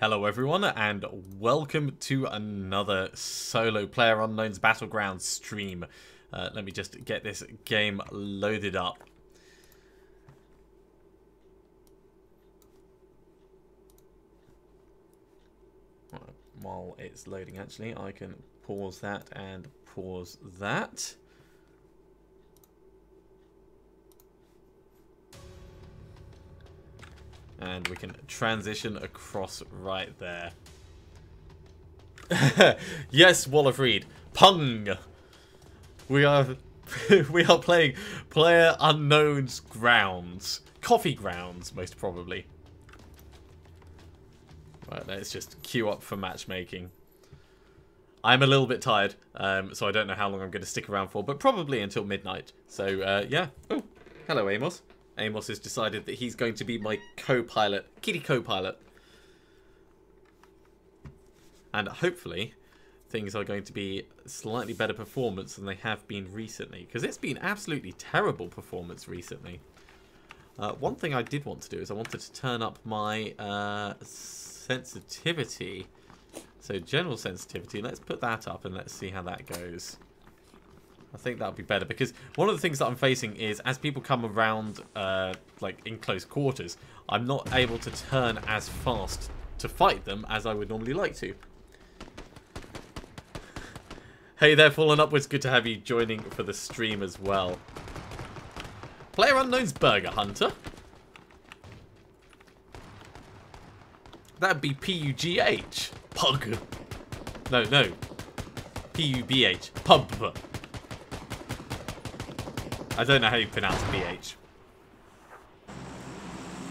Hello everyone and welcome to another solo PlayerUnknown's Battlegrounds stream. Let me just get this game loaded up. While it's loading actually, I can pause that and pause that. And we can transition across right there. Yes, Wall of Reed. Pung! We are we are playing PlayerUnknown's Grounds. Coffee Grounds, most probably. Right, let's just queue up for matchmaking. I'm a little bit tired, so I don't know how long I'm going to stick around for, but probably until midnight. So, yeah. Oh, hello, Amos. Amos has decided that he's going to be my co-pilot, kitty co-pilot. And hopefully, things are going to be slightly better performance than they have been recently. Because it's been absolutely terrible performance recently. One thing I did want to do is I wanted to turn up my sensitivity. So general sensitivity, let's put that up and let's see how that goes. I think that would be better because one of the things that I'm facing is as people come around like in close quarters, I'm not able to turn as fast to fight them as I would normally like to. Hey there, Fallen Upwards, good to have you joining for the stream as well. PlayerUnknown's Burger Hunter. That'd be P-U-G-H. Pug. No. P-U-B-H. Pub. I don't know how you pronounce BH.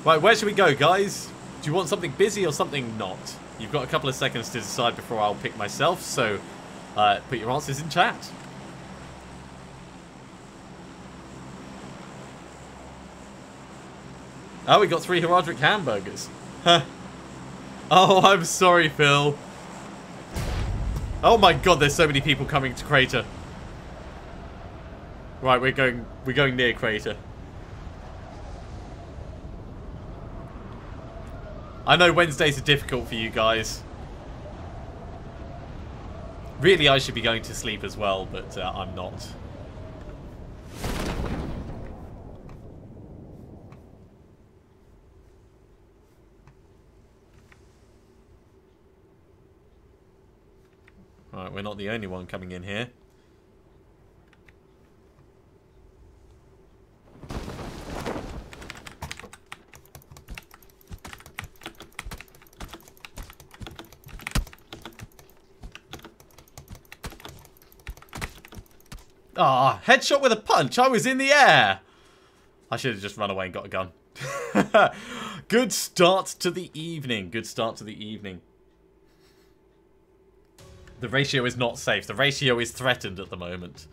Right, where should we go, guys? Do you want something busy or something not? You've got a couple of seconds to decide before I'll pick myself, so put your answers in chat. Oh, we got 3 Heraldric hamburgers. Huh. Oh, I'm sorry, Phil. Oh my god, there's so many people coming to Crater. Right, we're going near Crater. I know Wednesdays are difficult for you guys. Really, I should be going to sleep as well, but I'm not. Right, we're not the only one coming in here. Ah, headshot with a punch. I was in the air. I should have just run away and got a gun. Good start to the evening. Good start to the evening. The ratio is not safe. The ratio is threatened at the moment.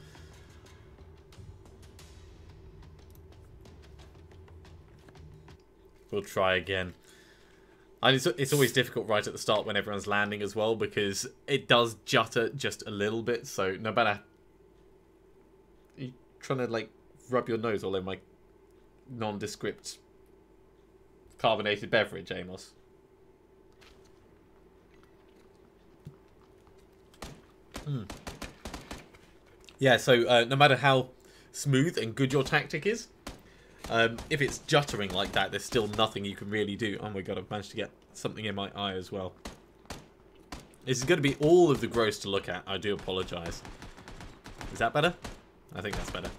We'll try again. And it's always difficult right at the start when everyone's landing as well because it does jutter just a little bit. So no matter... Are you trying to like rub your nose all over my nondescript carbonated beverage, Amos? Yeah, so no matter how smooth and good your tactic is, if it's juttering like that, there's still nothing you can really do. Oh my god, I've managed to get something in my eye as well. This is going to be all of the gross to look at. I do apologise. Is that better? I think that's better.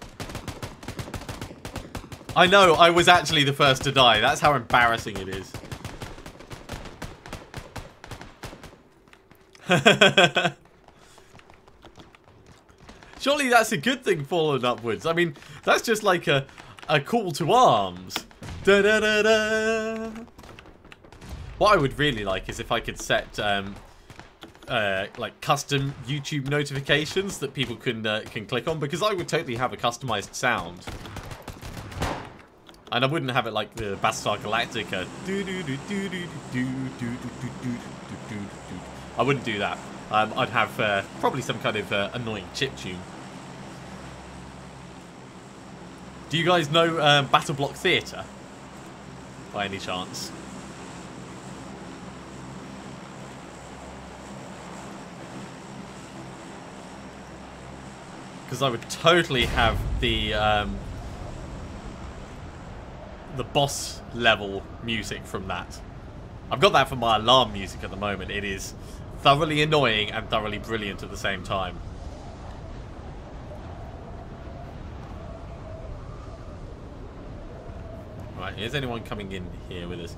I know, I was actually the first to die. That's how embarrassing it is. Surely that's a good thing, Fallen Upwards. I mean, that's just like a call to arms. Da -da -da -da. What I would really like is if I could set like custom YouTube notifications that people can click on, because I would totally have a customized sound. And I wouldn't have it like the Battlestar Galactica. I wouldn't do that. I'd have probably some kind of annoying chiptune. Do you guys know Battle Block Theatre? By any chance? Because I would totally have the boss level music from that. I've got that for my alarm music at the moment. It is thoroughly annoying and thoroughly brilliant at the same time. Right, is anyone coming in here with us?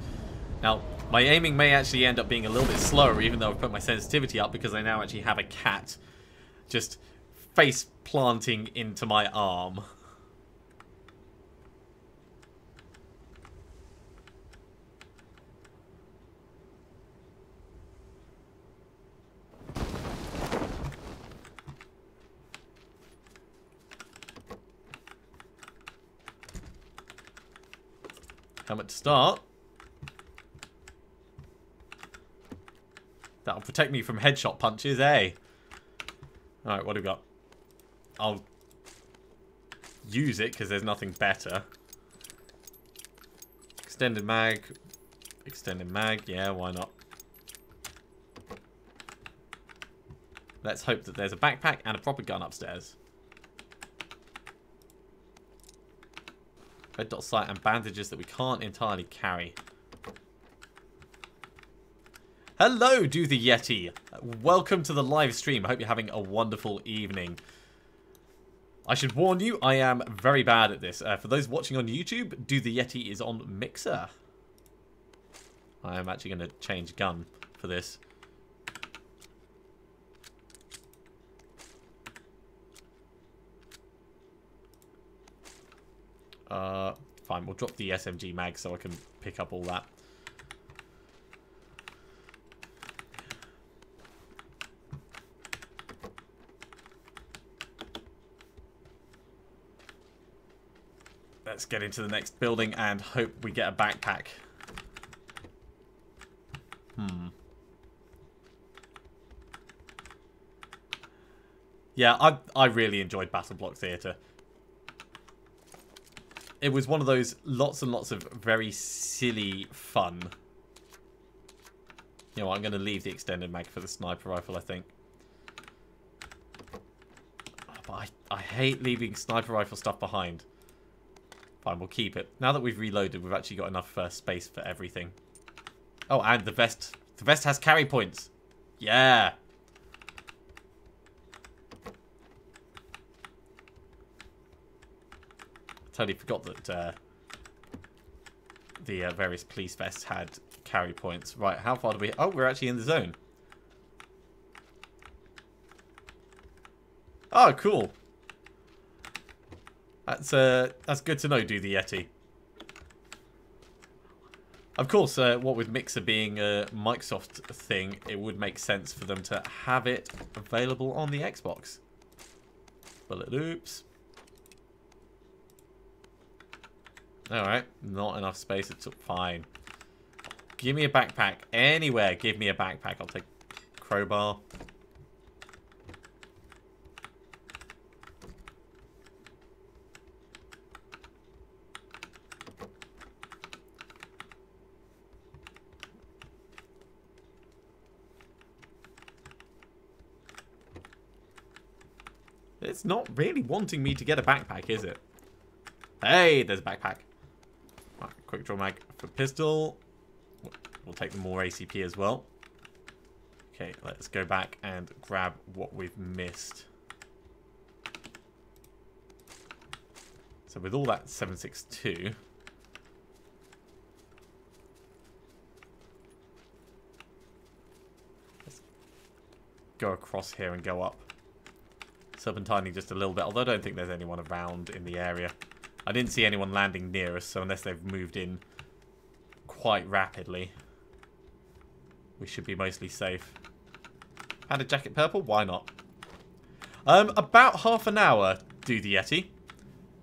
Now, my aiming may actually end up being a little bit slower, even though I've put my sensitivity up, because I now actually have a cat just face planting into my arm. Helmet to start. That'll protect me from headshot punches, eh? Alright, what do we got? I'll use it because there's nothing better. Extended mag. Extended mag, yeah, why not? Let's hope that there's a backpack and a proper gun upstairs. Red dot sight and bandages that we can't entirely carry. Hello, Do the Yeti. Welcome to the live stream. I hope you're having a wonderful evening. I should warn you, I am very bad at this. For those watching on YouTube, Do the Yeti is on Mixer. I am actually going to change gun for this. Fine, we'll drop the SMG mag so I can pick up all that. Let's get into the next building and hope we get a backpack. Yeah, I really enjoyed Battle Block Theatre. It was one of those lots and lots of very silly fun. You know what, I'm going to leave the extended mag for the sniper rifle, I think. But I hate leaving sniper rifle stuff behind. Fine, we'll keep it. Now that we've reloaded, we've actually got enough space for everything. Oh, and the vest. The vest has carry points. Yeah. Totally forgot that the various police vests had carry points. Right, how far do we... Oh, we're actually in the zone. Oh, cool. That's good to know, Do the Yeti. Of course, what with Mixer being a Microsoft thing, it would make sense for them to have it available on the Xbox. Bullet loops. Alright, not enough space. It's fine. Give me a backpack. Anywhere, give me a backpack. I'll take crowbar. It's not really wanting me to get a backpack, is it? Hey, there's a backpack. Right, quick draw mag for pistol. We'll take the more ACP as well. Okay, let's go back and grab what we've missed. So with all that 7.62... let's go across here and go up. Serpentining just a little bit, although I don't think there's anyone around in the area. I didn't see anyone landing near us, so unless they've moved in quite rapidly, we should be mostly safe. And a jacket purple? Why not? About half an hour, Do the Yeti.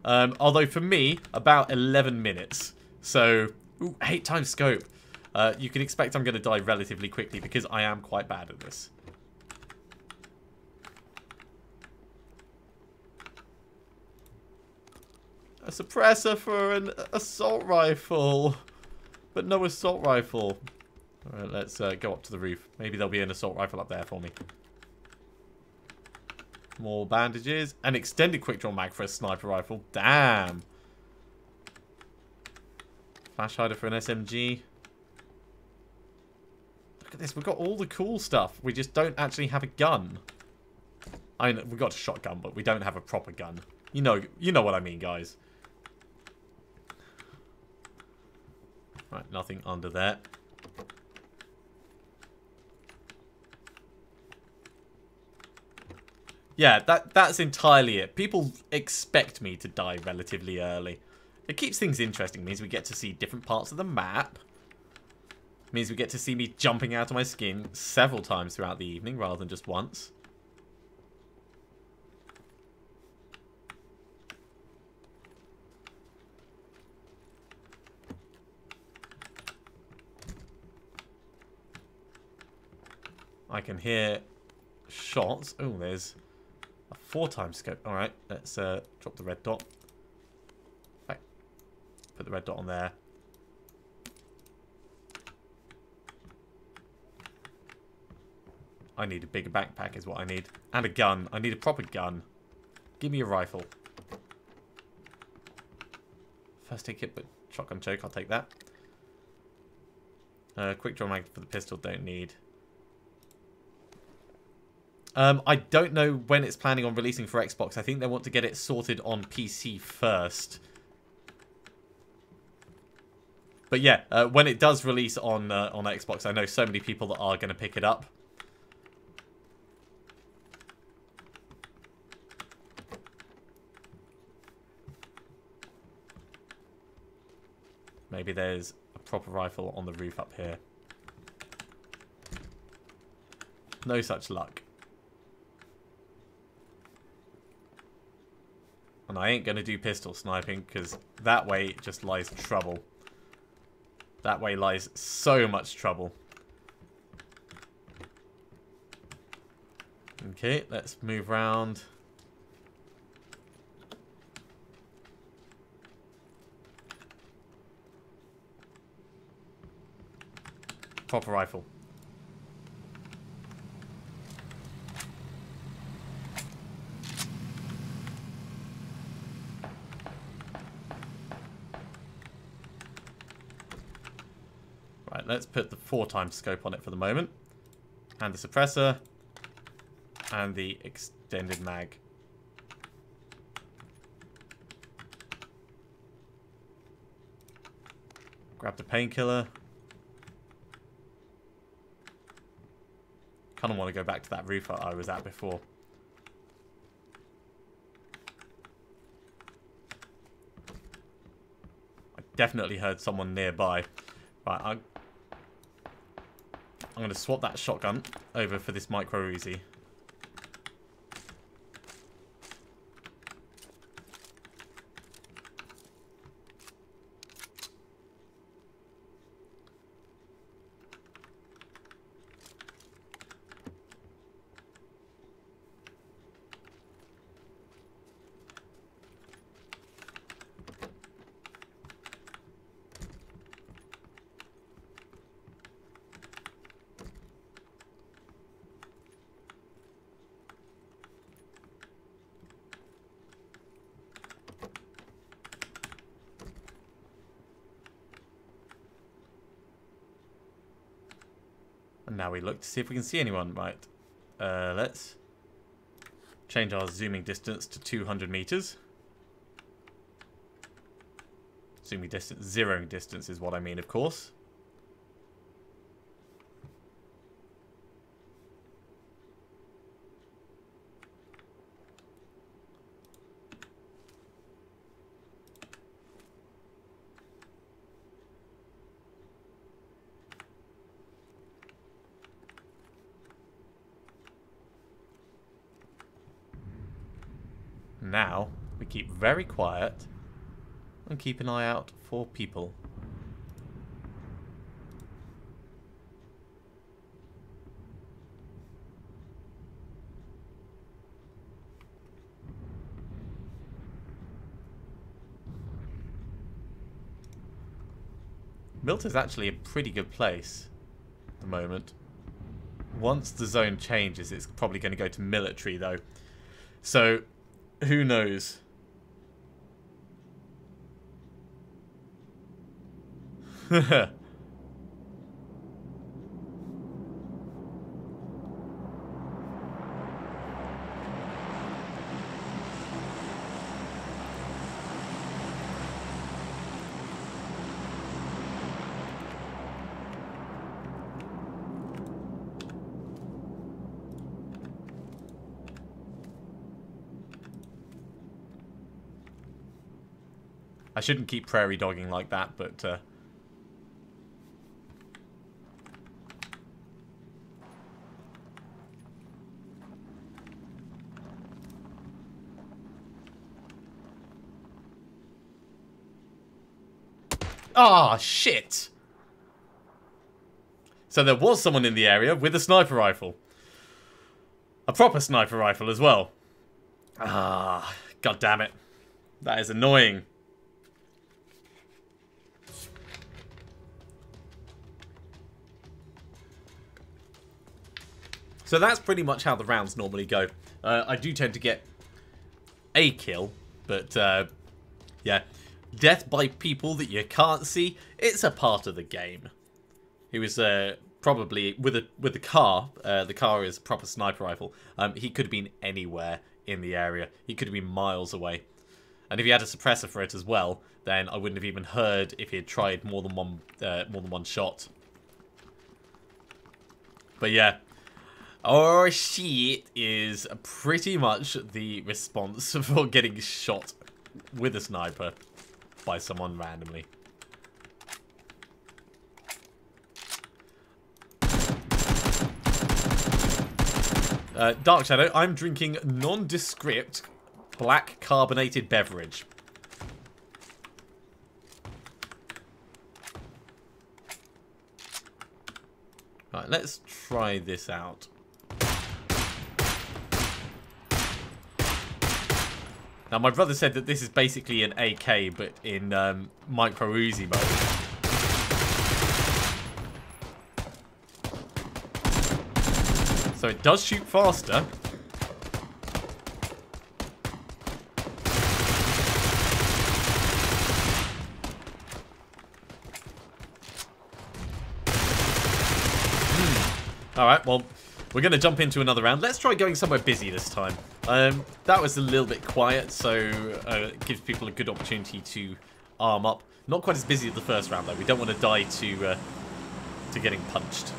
Although for me, about 11 minutes. So, ooh, 8 times scope. You can expect I'm going to die relatively quickly because I am quite bad at this. A suppressor for an assault rifle. But no assault rifle. Alright, let's go up to the roof. Maybe there'll be an assault rifle up there for me. More bandages. An extended quick draw mag for a sniper rifle. Damn. Flash hider for an SMG. Look at this. We've got all the cool stuff. We just don't actually have a gun. I know, we've got a shotgun, but we don't have a proper gun. You know what I mean, guys. Right, nothing under there. Yeah, that's entirely it. People expect me to die relatively early. It keeps things interesting. It means we get to see different parts of the map. It means we get to see me jumping out of my skin several times throughout the evening rather than just once. I can hear shots. Oh, there's a 4x scope. Alright, let's drop the red dot. Right. Put the red dot on there. I need a bigger backpack is what I need. And a gun. I need a proper gun. Give me a rifle. First aid kit, but shotgun choke. I'll take that. Quick draw mag for the pistol. Don't need. I don't know when it's planning on releasing for Xbox. I think they want to get it sorted on PC first. But yeah, when it does release on Xbox, I know so many people that are going to pick it up. Maybe there's a proper rifle on the roof up here. No such luck. And I ain't going to do pistol sniping, because that way just lies trouble. That way lies so much trouble. Okay, let's move around. Proper rifle. Right, let's put the 4x scope on it for the moment. And the suppressor. And the extended mag. Grab the painkiller. Kind of want to go back to that roof I was at before. I definitely heard someone nearby. Right, I'm going to swap that shotgun over for this micro Uzi. And now we look to see if we can see anyone. Right. Let's change our zooming distance to 200 meters. Zooming distance, zeroing distance is what I mean, of course. Now, we keep very quiet and keep an eye out for people. Milta's actually a pretty good place at the moment. Once the zone changes, it's probably going to go to military, though. So, who knows? I shouldn't keep prairie dogging like that, but... Ah, shit! So there was someone in the area with a sniper rifle. A proper sniper rifle as well. Ah, god damn it. That is annoying. So that's pretty much how the rounds normally go. I do tend to get a kill, but yeah. Death by people that you can't see, it's a part of the game. He was probably, with the car is a proper sniper rifle, he could have been anywhere in the area. He could have been miles away. And if he had a suppressor for it as well, then I wouldn't have even heard if he had tried more than one shot. But yeah. Oh shit is pretty much the response for getting shot with a sniper by someone randomly. Dark Shadow, I'm drinking nondescript black carbonated beverage. Right, let's try this out. Now, my brother said that this is basically an AK, but in micro Uzi mode. So it does shoot faster. Alright, well, we're going to jump into another round. Let's try going somewhere busy this time. That was a little bit quiet, so it gives people a good opportunity to arm up. Not quite as busy as the first round, though. We don't want to die to getting punched.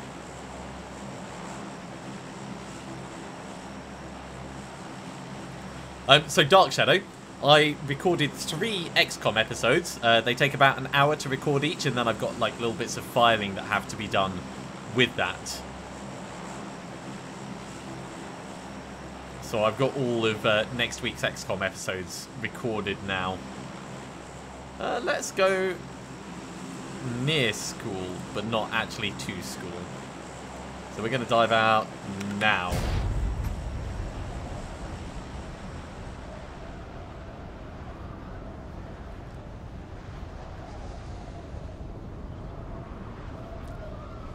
So Dark Shadow, I recorded 3 XCom episodes. They take about an hour to record each, and then I've got like little bits of filing that have to be done with that. So I've got all of next week's XCom episodes recorded now. Let's go near school, but not actually to school. So we're going to dive out now.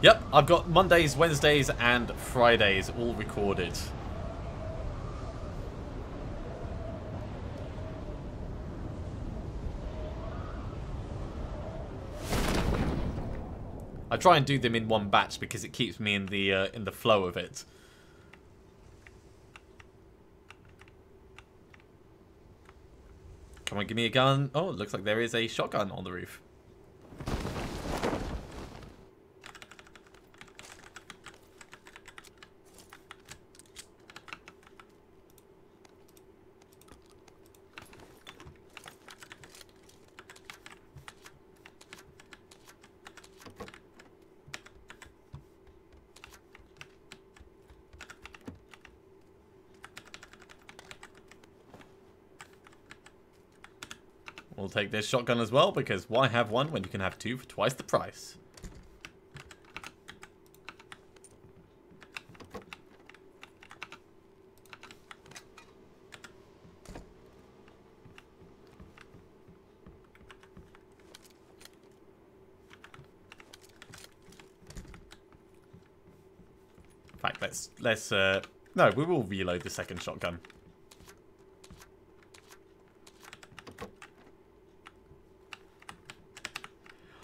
Yep, I've got Mondays, Wednesdays, and Fridays all recorded. I try and do them in one batch because it keeps me in the flow of it. Come on, give me a gun. Oh, it looks like there is a shotgun on the roof. We'll take this shotgun as well, because why have one when you can have 2 for twice the price? In fact, let's no, we will reload the second shotgun.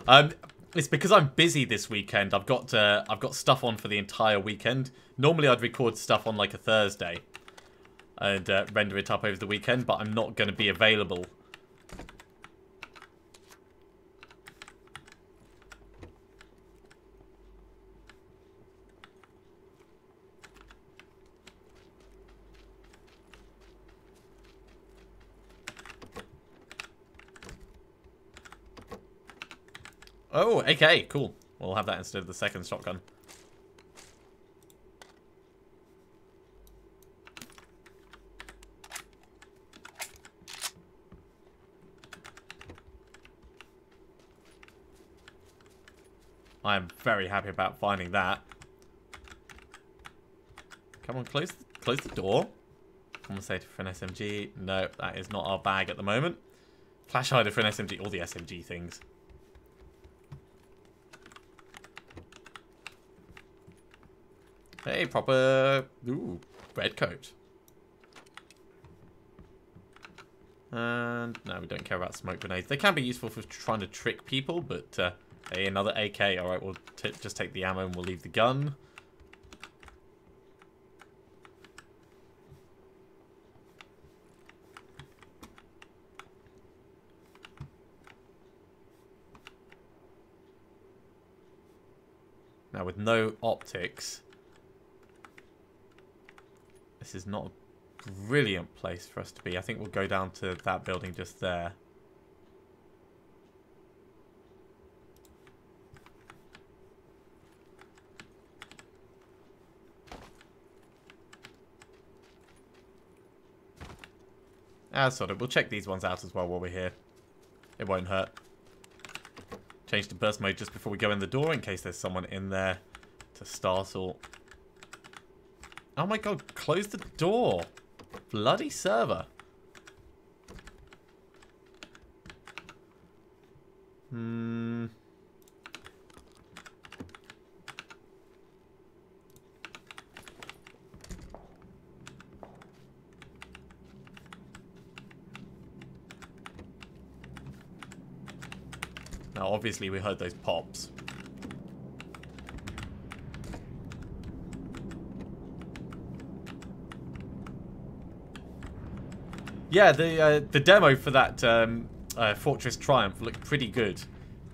It's because I'm busy this weekend. I've got stuff on for the entire weekend. Normally I'd record stuff on like a Thursday and render it up over the weekend, but I'm not going to be available. Oh, okay, cool. We'll have that instead of the second shotgun. I am very happy about finding that. Come on, close the door. Compensator for an SMG. No, that is not our bag at the moment. Flash hider for an SMG. All the SMG things. Hey, proper... Ooh, red coat. And... No, we don't care about smoke grenades. They can be useful for trying to trick people, but... hey, another AK. Alright, we'll just take the ammo and we'll leave the gun. Now, with no optics... This is not a brilliant place for us to be. I think we'll go down to that building just there. Sort of. We'll check these ones out as well while we're here. It won't hurt. Change to burst mode just before we go in the door in case there's someone in there to startle. Oh my god, close the door. Bloody server. Now, obviously we heard those pops. Yeah, the demo for that Fortress Triumph looked pretty good.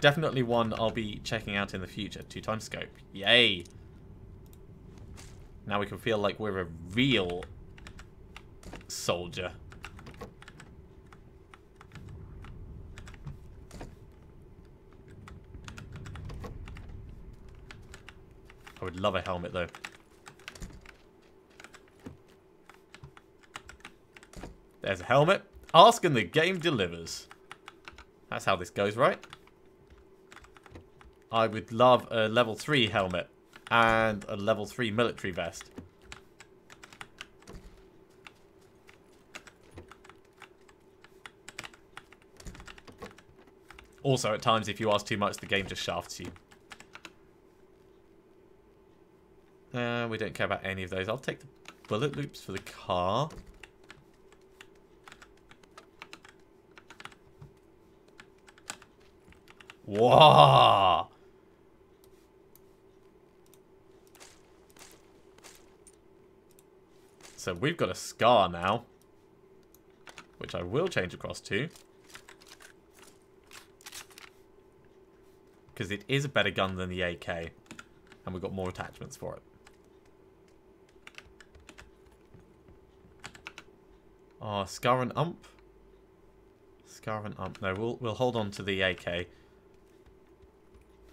Definitely one I'll be checking out in the future. 2x scope. Yay! Now we can feel like we're a real soldier. I would love a helmet though. There's a helmet. Ask and the game delivers. That's how this goes, right? I would love a level 3 helmet and a level 3 military vest. Also, at times, if you ask too much, the game just shafts you. We don't care about any of those. I'll take the bullet loops for the car. Whoa! So we've got a Scar now, which I will change across to. Because it is a better gun than the AK, and we've got more attachments for it. Oh, Scar and Ump. Scar and Ump. No, we'll hold on to the AK.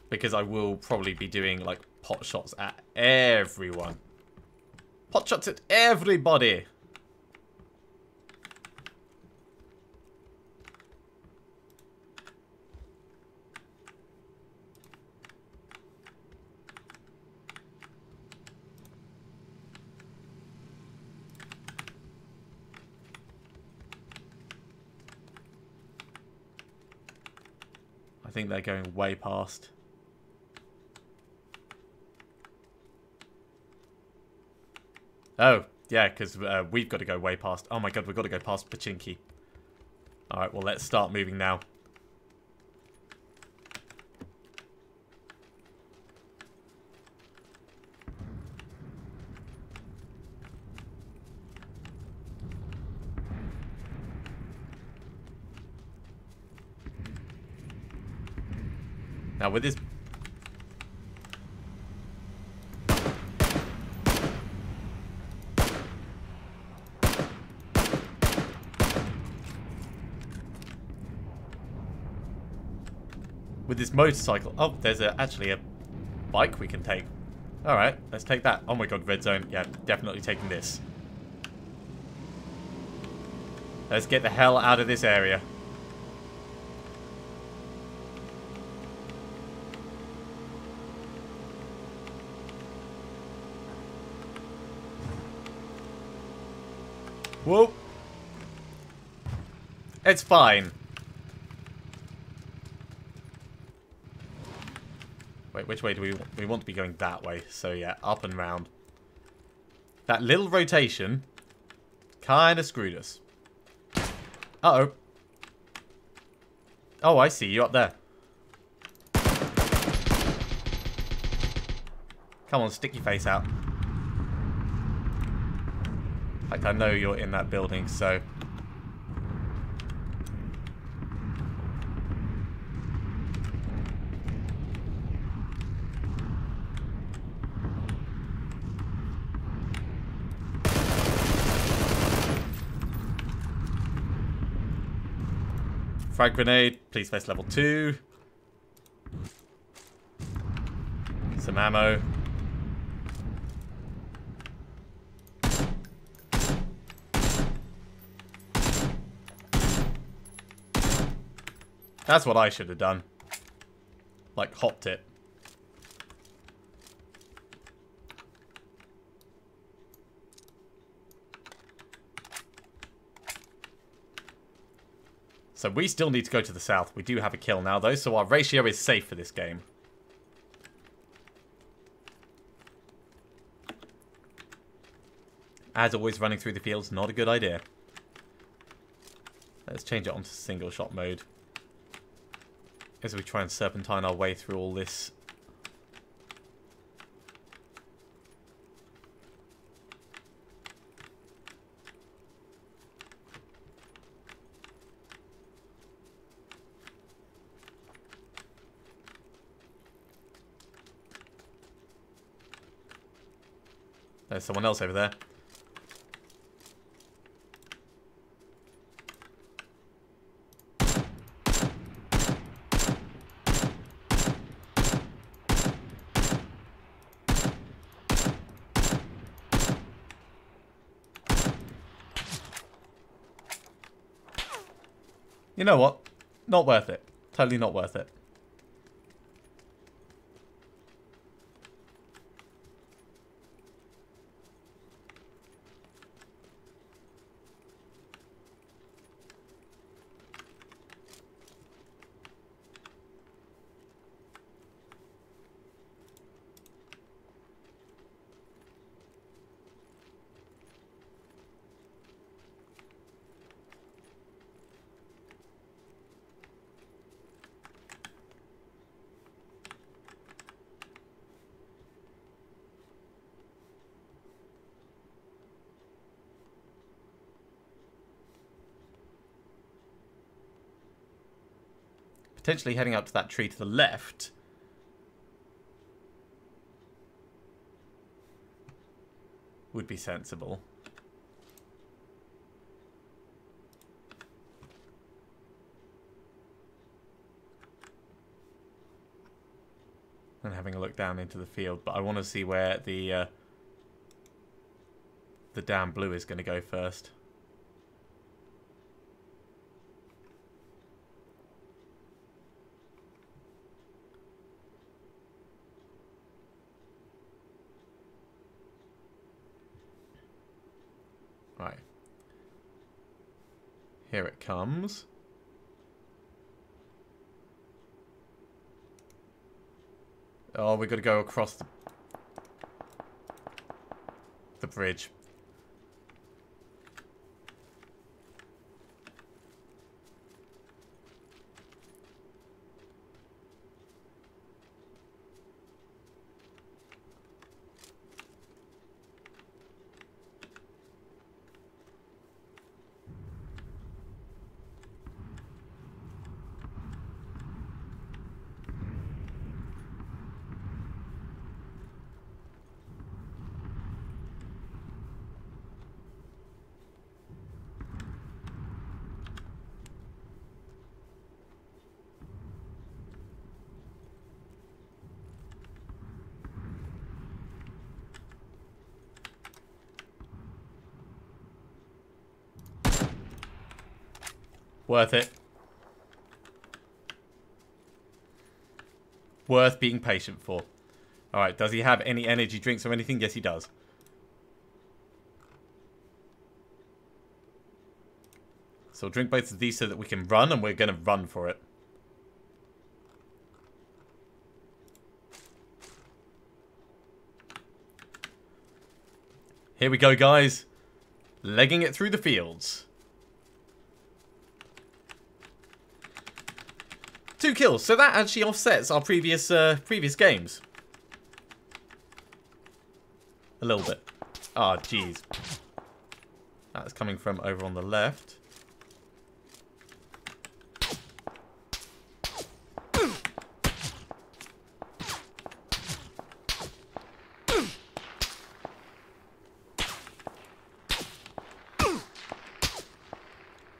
Because I will probably be doing, like, pot shots at everyone. Pot shots at everybody! I think they're going way past. Oh, yeah, because we've got to go way past. Oh my god, we've got to go past Pachinki. Alright, well, let's start moving now. Now with this... With this motorcycle... Oh, there's actually a bike we can take. Alright, let's take that. Oh my god, red zone. Yeah, definitely taking this. Let's get the hell out of this area. Whoa. It's fine. Wait, which way do we want to be going? That way. So yeah, up and round. That little rotation kind of screwed us. Uh-oh. Oh, I see you up there. Come on, stick your face out. In fact, I know you're in that building, so... Frag grenade, please face level 2. Some ammo. That's what I should have done. Like, hopped it. So we still need to go to the south. We do have a kill now, though, so our ratio is safe for this game. As always, running through the fields, not a good idea. Let's change it onto single shot mode. As we try and serpentine our way through all this. There's someone else over there. You know what? Not worth it. Totally not worth it. Potentially heading up to that tree to the left. Would be sensible. And having a look down into the field, but I want to see where the damn blue is going to go first. Right. Here it comes. Oh, we've got to go across the bridge. Worth it. Worth being patient for. Alright, does he have any energy drinks or anything? Yes, he does. So we'll drink both of these so that we can run, and we're going to run for it. Here we go, guys. Legging it through the fields. 2 kills. So that actually offsets our previous games. A little bit. Oh, jeez. That's coming from over on the left.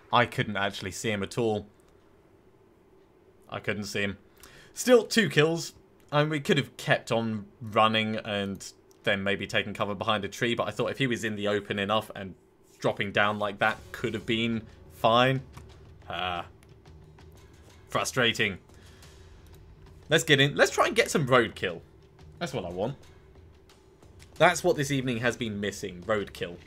I couldn't actually see him at all. I couldn't see him. Still 2 kills. I mean, we could have kept on running and then maybe taken cover behind a tree, but I thought if he was in the open enough and dropping down like that could have been fine. Frustrating. Let's get in. Let's try and get some roadkill. That's what I want. That's what this evening has been missing. Roadkill.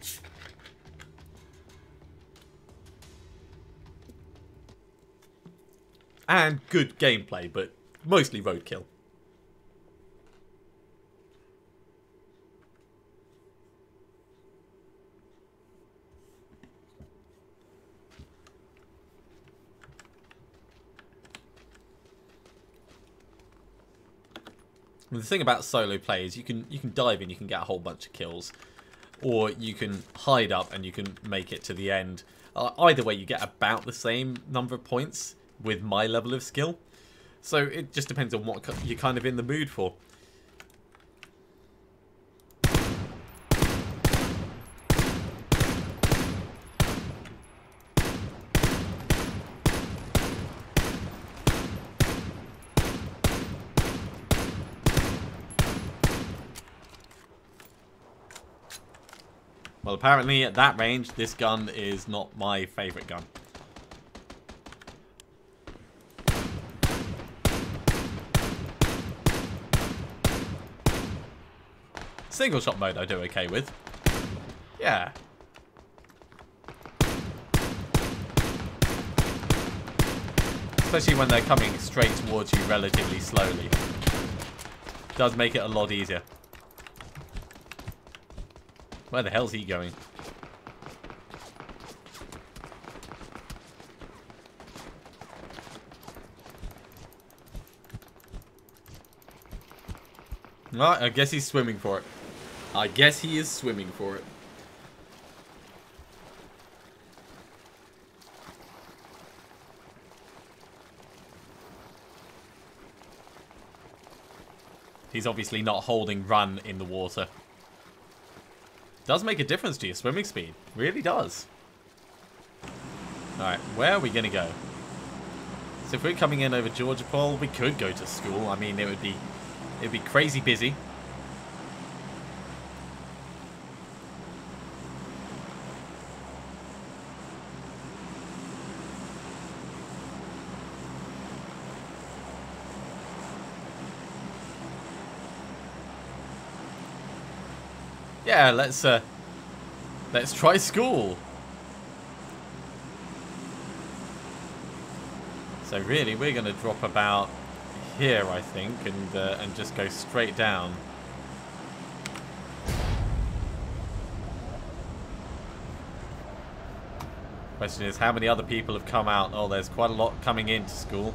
And good gameplay, but mostly roadkill. The thing about solo play is you can dive in, you can get a whole bunch of kills, or you can hide up and you can make it to the end. Either way, you get about the same number of points with my level of skill. So it just depends on what you're kind of in the mood for. Well, apparently at that range, this gun is not my favourite gun. Single shot mode I do okay with. Yeah. Especially when they're coming straight towards you relatively slowly. Does make it a lot easier. Where the hell's he going? Right, I guess he's swimming for it. I guess he is swimming for it. He's obviously not holding run in the water. Does make a difference to your swimming speed. Really does. Alright, where are we going to go? So if we're coming in over Georgia Pole, we could go to school. I mean, it would be crazy busy. Yeah, let's try school. So really, we're going to drop about here, I think, and just go straight down. Question is, how many other people have come out? Oh, there's quite a lot coming into school,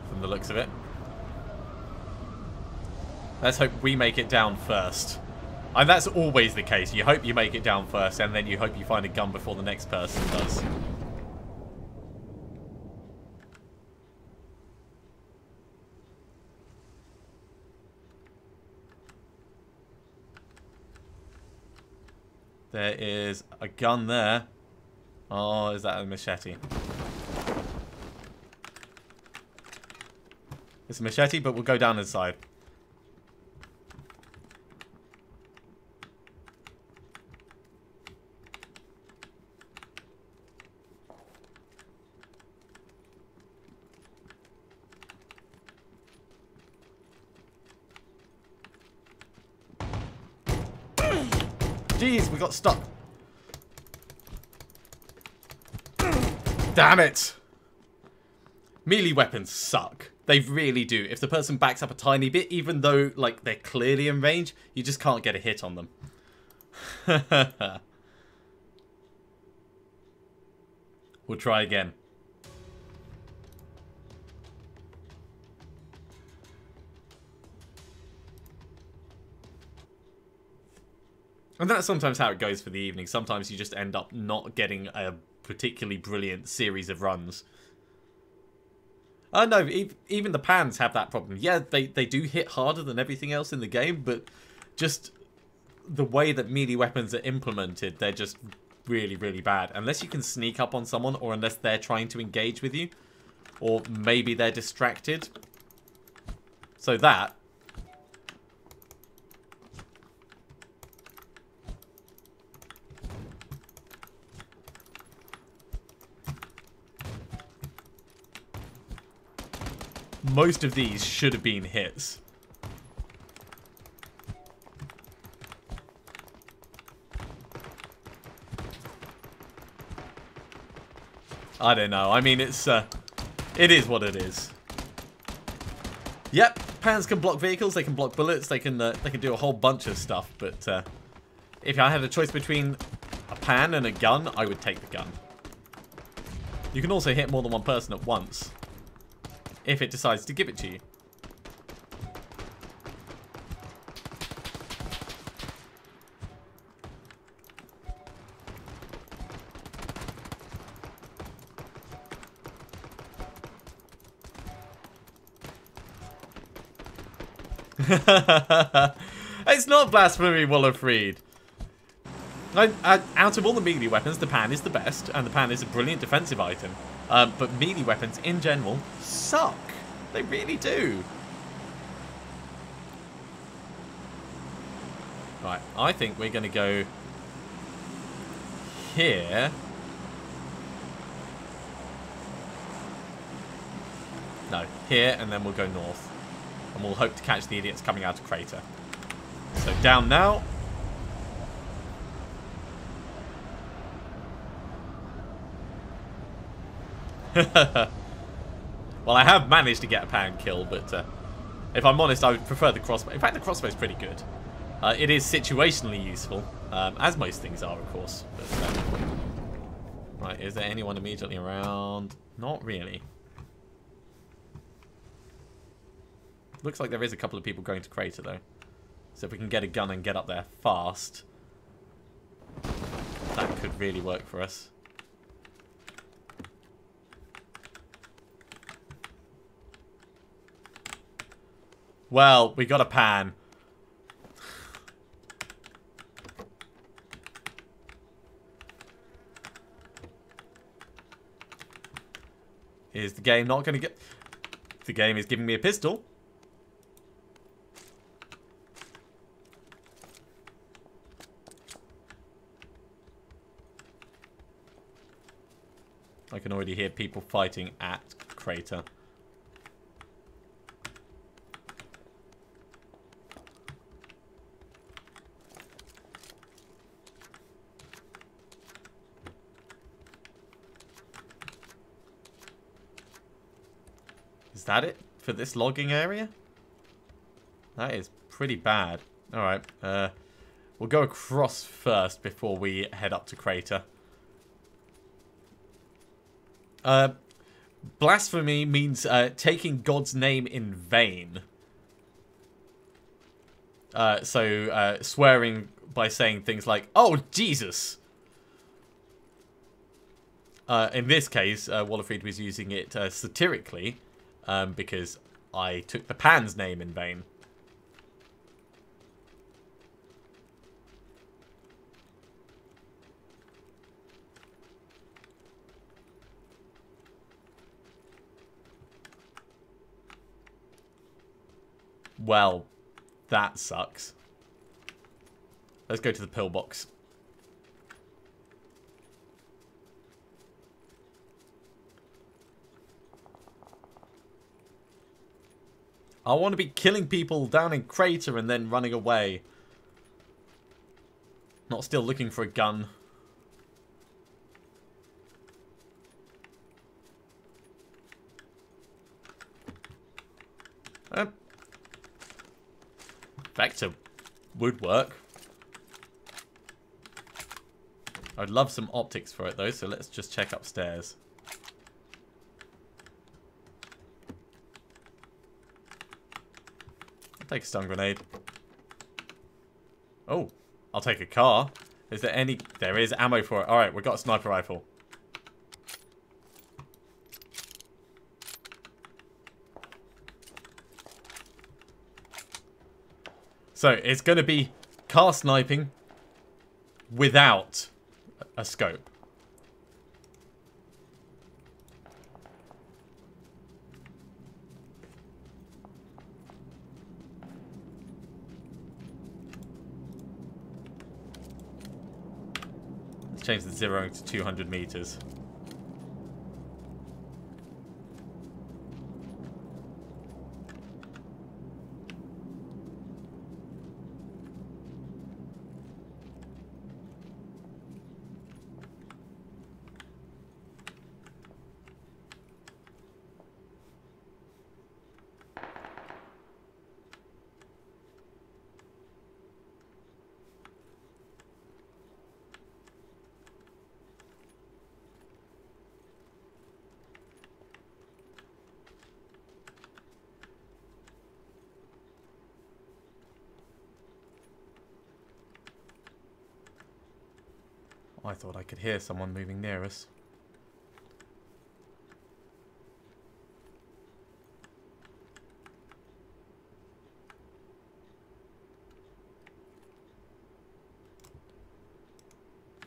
from the looks of it. Let's hope we make it down first. And that's always the case. You hope you make it down first, and then you hope you find a gun before the next person does. There is a gun there. Oh, is that a machete? It's a machete, but we'll go down inside. Jeez, we got stuck. Damn it. Melee weapons suck. They really do. If the person backs up a tiny bit, even though, like, they're clearly in range, you just can't get a hit on them. We'll try again. And that's sometimes how it goes for the evening. Sometimes you just end up not getting a particularly brilliant series of runs. No, even the pans have that problem. Yeah, they do hit harder than everything else in the game, but just the way that melee weapons are implemented, they're just really, really bad. Unless you can sneak up on someone, or unless they're trying to engage with you, or maybe they're distracted. So that... most of these should have been hits. I don't know. I mean, it is what it is. Yep, pans can block vehicles. They can block bullets. They can do a whole bunch of stuff. But if I had a choice between a pan and a gun, I would take the gun. You can also hit more than one person at once, if it decides to give it to you. It's not blasphemy, Wolfried. Out of all the melee weapons, the pan is the best, and the pan is a brilliant defensive item. But melee weapons, in general, suck. They really do. Right, I think we're going to go here. No, here, and then we'll go north. And we'll hope to catch the idiots coming out of Crater. So down now. Well, I have managed to get a pan kill, but if I'm honest, I would prefer the crossbow. In fact, the crossbow's pretty good. It is situationally useful, as most things are, of course. But, right, is there anyone immediately around? Not really. Looks like there is a couple of people going to Crater, though. So if we can get a gun and get up there fast, that could really work for us. Well, we got a pan. Is the game not going to get... The game is giving me a pistol. I can already hear people fighting at Crater. Is that it for this logging area? That is pretty bad. Alright, we'll go across first before we head up to Crater. Blasphemy means taking God's name in vain. So swearing by saying things like, "Oh, Jesus!" In this case, Wolfried was using it satirically, because I took the pan's name in vain. Well, that sucks. Let's go to the pillbox. I want to be killing people down in Crater and then running away. Not still looking for a gun. Vector would work. I'd love some optics for it though, so let's just check upstairs. I'll take a stun grenade. Oh, I'll take a car. Is there any... There is ammo for it. Alright, we've got a sniper rifle. So, it's going to be car sniping without a scope. Let's change the zeroing to 200 meters. I thought I could hear someone moving near us.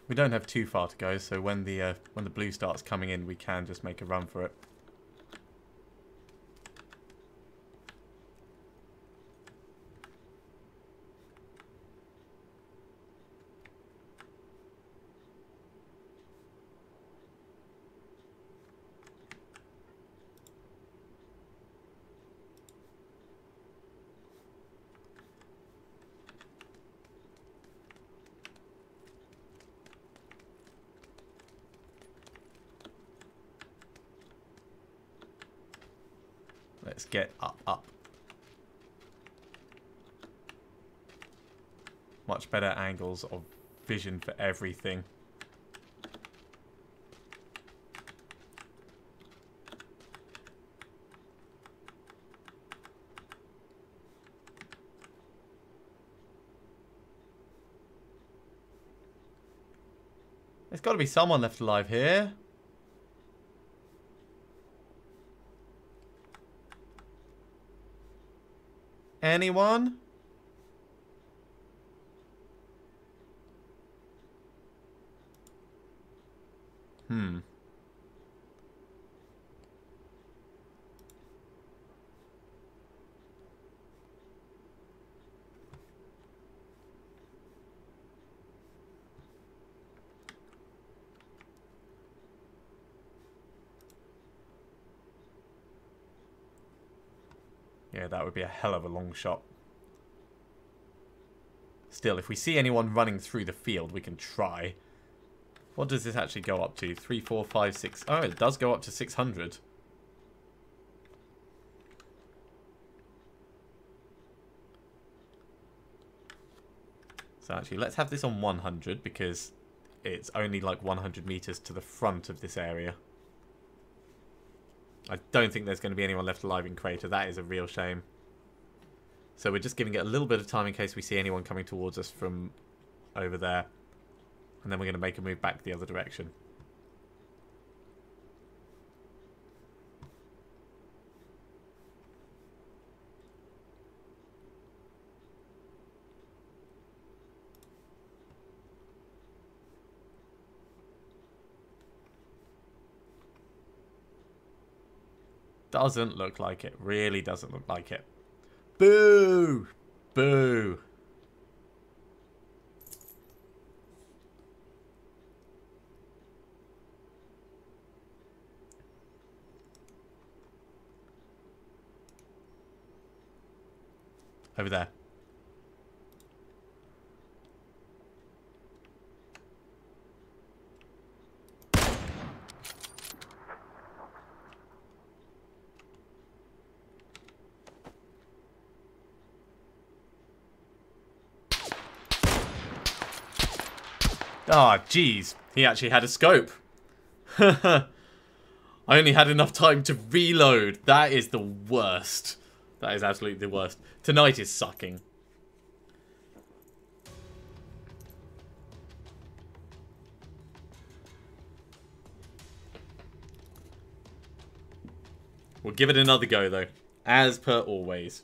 We don't have too far to go, so when the blue starts coming in, we can just make a run for it. Let's get up. Much better angles of vision for everything. There's got to be someone left alive here. Anyone? Yeah, that would be a hell of a long shot. Still, if we see anyone running through the field, we can try. What does this actually go up to? 3, 4, 5, 6... Oh, it does go up to 600. So actually, let's have this on 100, because it's only like 100 meters to the front of this area. I don't think there's going to be anyone left alive in Crater. That is a real shame. So we're just giving it a little bit of time in case we see anyone coming towards us from over there. And then we're going to make a move back the other direction. Doesn't look like it. Really doesn't look like it. Boo! Boo! Over there. Ah, jeez. He actually had a scope. I only had enough time to reload. That is the worst. That is absolutely the worst. Tonight is sucking. We'll give it another go, though. As per always.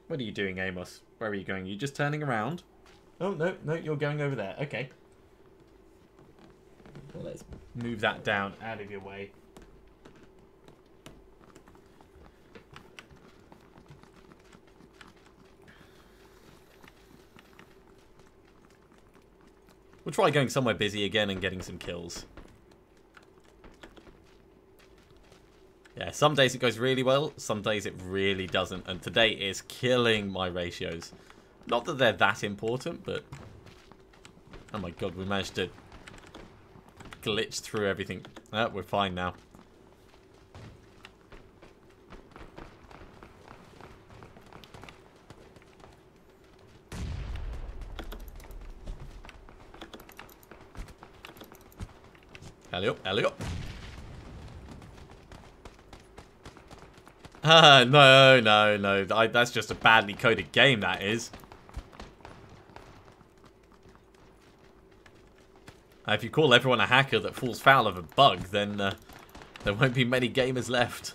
What are you doing, Amos? Where are you going? Are you just turning around? Oh, no, no, you're going over there. Okay. Well, let's move that down out of your way. We'll try going somewhere busy again and getting some kills. Yeah, some days it goes really well, some days it really doesn't. And today is killing my ratios. Not that they're that important, but... Oh my god, we managed to glitch through everything. Oh, we're fine now. Alley up, alley up. No, no, no. That's just a badly coded game, that is. If you call everyone a hacker that falls foul of a bug, then there won't be many gamers left.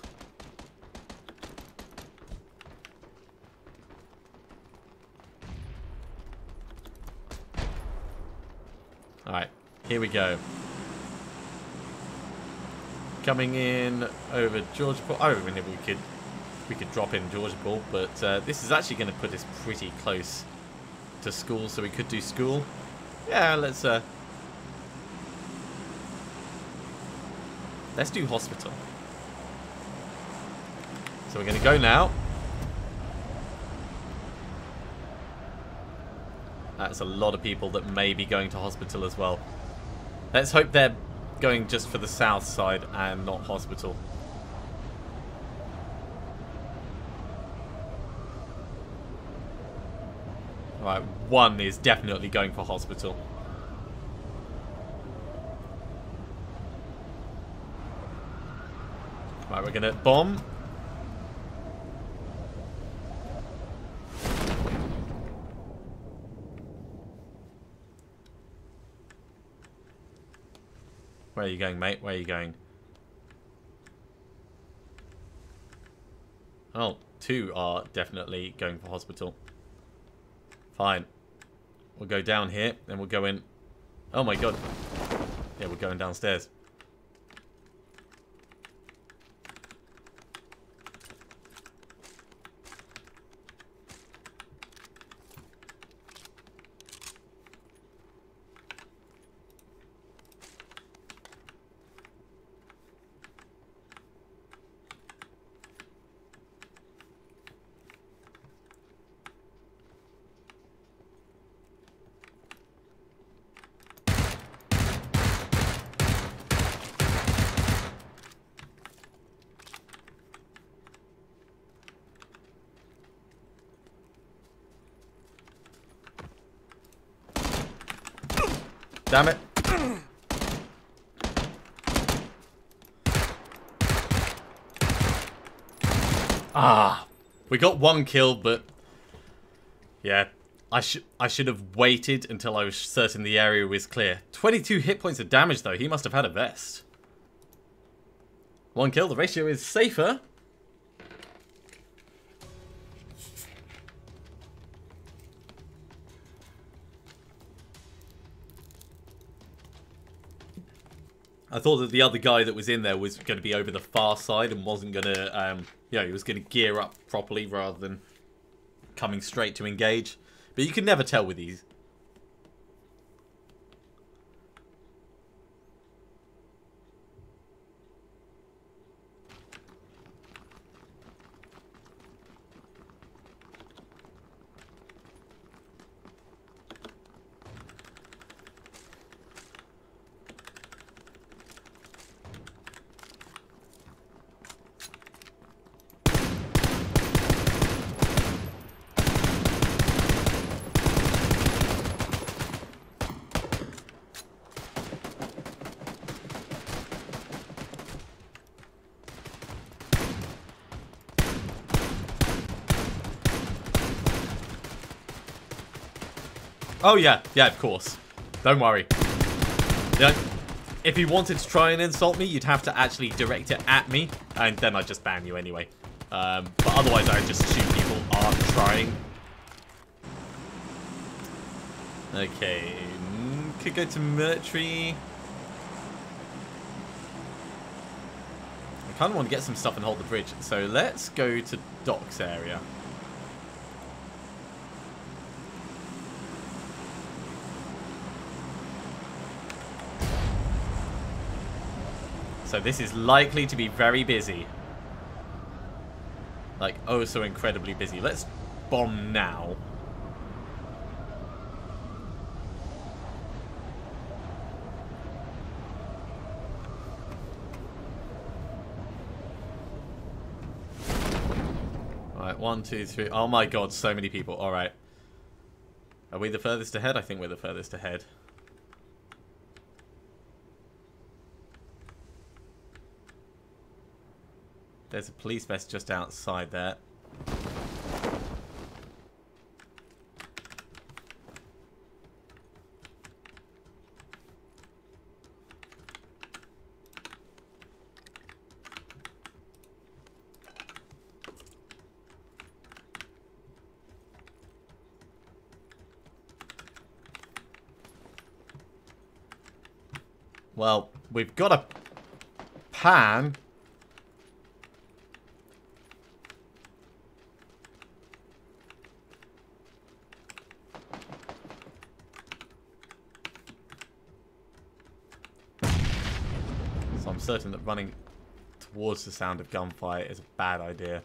Alright, here we go. Coming in over Georgia Pool. I don't know if we could drop in Georgia Pool, but this is actually going to put us pretty close to school, so we could do school. Yeah, let's do hospital. So we're going to go now. That's a lot of people that may be going to hospital as well. Let's hope they're going just for the south side and not hospital. Alright, one is definitely going for hospital. Right, we're gonna bomb. Where are you going, mate? Where are you going? Oh, two are definitely going for hospital. Fine. We'll go down here, then we'll go in. Oh my god. Yeah, we're going downstairs. Damn it. Ah, we got one kill, but yeah, I should have waited until I was certain the area was clear. 22 hit points of damage though. He must have had a vest. One kill. The ratio is safer. I thought that the other guy that was in there was going to be over the far side and wasn't going to, he was going to gear up properly rather than coming straight to engage. But you can never tell with these. Oh, yeah. Yeah, of course. Don't worry. Yeah, if you wanted to try and insult me, you'd have to actually direct it at me, and then I'd just ban you anyway. But otherwise, I'd just assume people are trying. Okay. Could go to military. I kind of want to get some stuff and hold the bridge. So let's go to docks area. So this is likely to be very busy. Like, oh, so incredibly busy. Let's bomb now. Alright, 1, 2, 3. Oh my god, so many people. Alright. Are we the furthest ahead? I think we're the furthest ahead. There's a police vest just outside there. Well, we've got a pan. So I'm certain that running towards the sound of gunfire is a bad idea.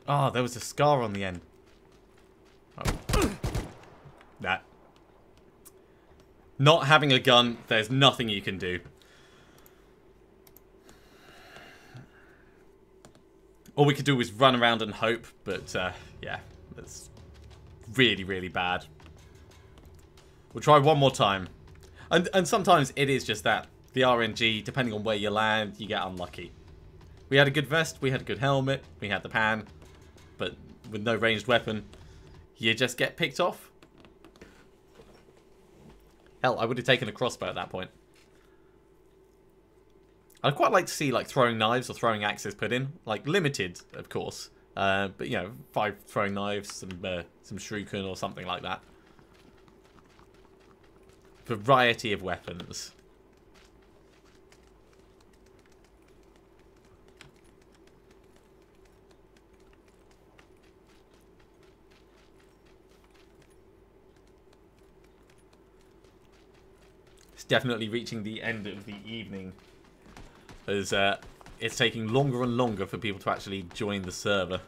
Oh, there was a scar on the end. Oh. Nah. Not having a gun, there's nothing you can do. All we could do was run around and hope, but yeah, that's really, really bad. We'll try one more time. And sometimes it is just that. The RNG, depending on where you land, you get unlucky. We had a good vest, we had a good helmet, we had the pan. But with no ranged weapon, you just get picked off. Hell, I would have taken a crossbow at that point. I'd quite like to see like throwing knives or throwing axes put in. Like limited, of course. But you know, 5 throwing knives, some shuriken or something like that. Variety of weapons. Definitely reaching the end of the evening, as it's taking longer and longer for people to actually join the server.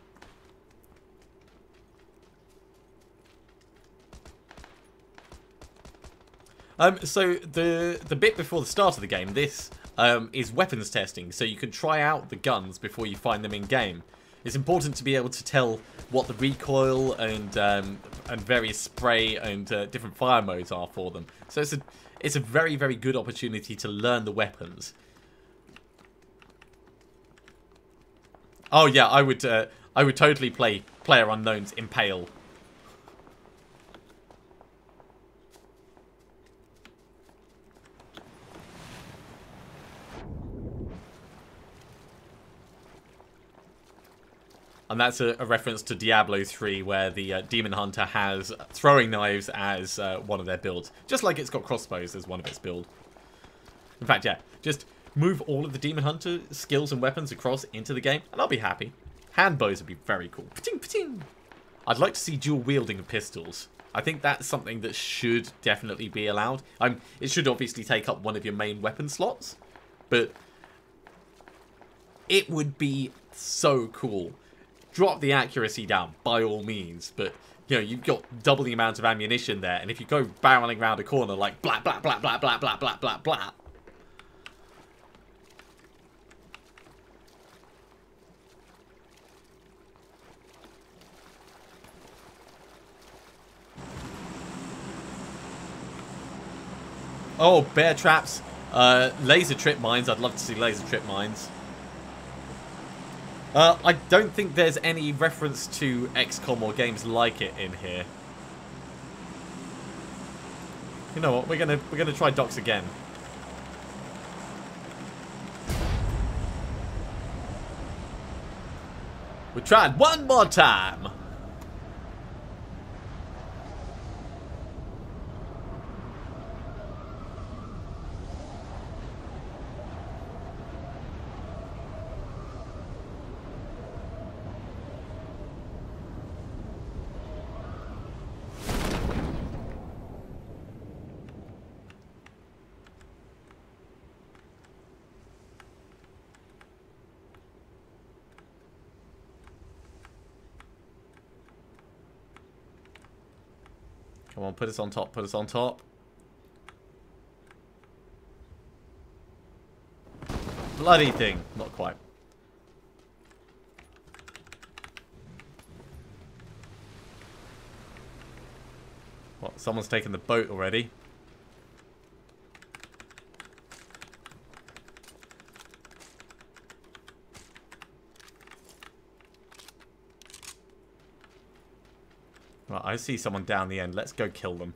So the bit before the start of the game, this is weapons testing, so you can try out the guns before you find them in game. It's important to be able to tell what the recoil and various spray and different fire modes are for them. So it's a very, very good opportunity to learn the weapons. Oh yeah, I would totally play PlayerUnknown's Impale. And that's a reference to Diablo 3, where the Demon Hunter has throwing knives as one of their builds. Just like it's got crossbows as one of its builds. In fact, yeah, just move all of the Demon Hunter skills and weapons across into the game, and I'll be happy. Hand bows would be very cool. Pa-ting, pa-ting. I'd like to see dual wielding of pistols. I think that's something that should definitely be allowed. It should obviously take up one of your main weapon slots, but it would be so cool. Drop the accuracy down, by all means, but, you know, you've got double the amount of ammunition there, and if you go barreling around a corner like blah, blah, blah, blah, blah, blah, blah, blah, blah. Oh, bear traps. Laser trip mines. I'd love to see laser trip mines. I don't think there's any reference to XCOM or games like it in here. You know what? We're gonna try docks again. We tried one more time. Come on, put us on top, put us on top. Bloody thing. Not quite. What, someone's taken the boat already? Right, I see someone down the end. Let's go kill them.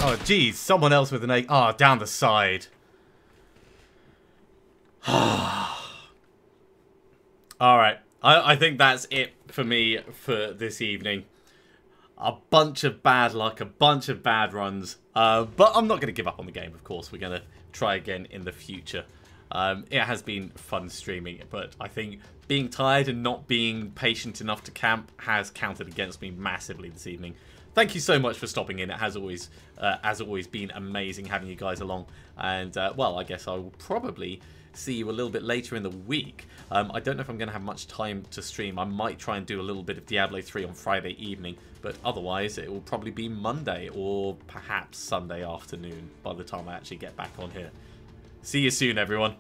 Oh, geez. Someone else with an A. Ah, oh, down the side. Alright. I think that's it for me for this evening. A bunch of bad luck, a bunch of bad runs. But I'm not going to give up on the game, of course. We're going to try again in the future. It has been fun streaming, but I think being tired and not being patient enough to camp has counted against me massively this evening. Thank you so much for stopping in. It has always been amazing having you guys along. And, well, I guess I will probably see you a little bit later in the week. I don't know if I'm going to have much time to stream. I might try and do a little bit of Diablo 3 on Friday evening. But otherwise, it will probably be Monday or perhaps Sunday afternoon by the time I actually get back on here. See you soon, everyone.